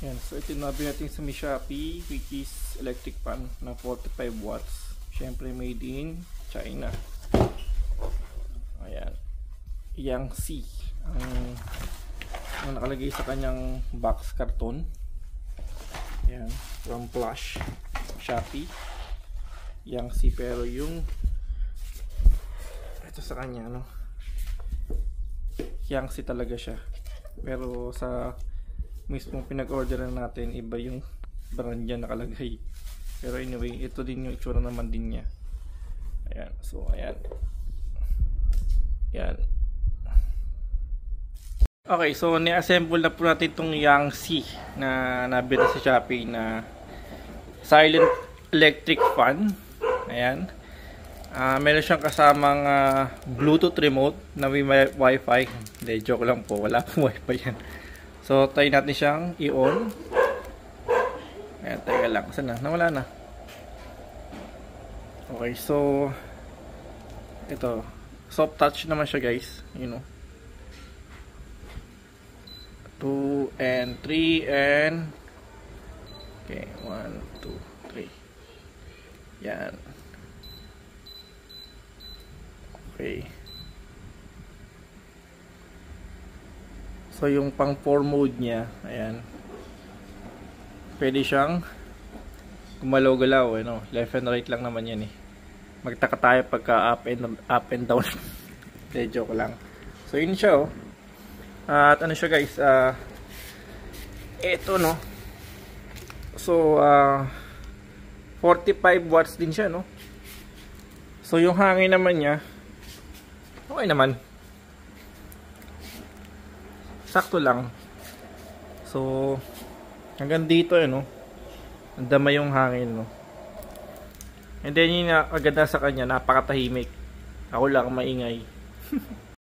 Yan, so ito nabi natin sa Shopee, which is electric fan na 45 watts. Syempre made in China. Ayan. Yangtze ang nakalagay sa kanyang box karton. Ayan, from Plush Shopee. Yangtze, pero yung ito sa kanya ano, Yangtze talaga siya. Pero sa mismong pinag-orderan natin, iba yung brand niya nakalagay. Pero anyway, ito din yung itsura naman din niya. Ayan, so ayan. Ayan. Okay, so ni-assemble na po natin itong Yangtze na nabili sa Shopee na silent electric fan. Ayan. Meron siyang kasamang Bluetooth remote na may Wi-Fi. Hindi, joke lang po. Wala pong Wi-Fi yan. So, try natin siyang i-on. Ayan, teka lang. Saan na? Nawala na. Okay, so ito. Soft touch naman siya, guys. You know. 2 and 3 and okay, 1, 2, 3. Yan. Okay. So yung pang 4 mode niya, ayan. Pwede siyang gumalaw-galaw, ano, left and right lang naman yan eh. Magtaka tayo pagka up and down. Joke lang. So yun siya, oh. At ano siya, guys, eto, no. So 45 watts din siya, no. So yung hangin naman niya, okay naman. Sakto lang. So hanggang dito, no. Ang dama yung hangin, no. And then yung agad na sa kanya, napakatahimik. Ako lang maingay.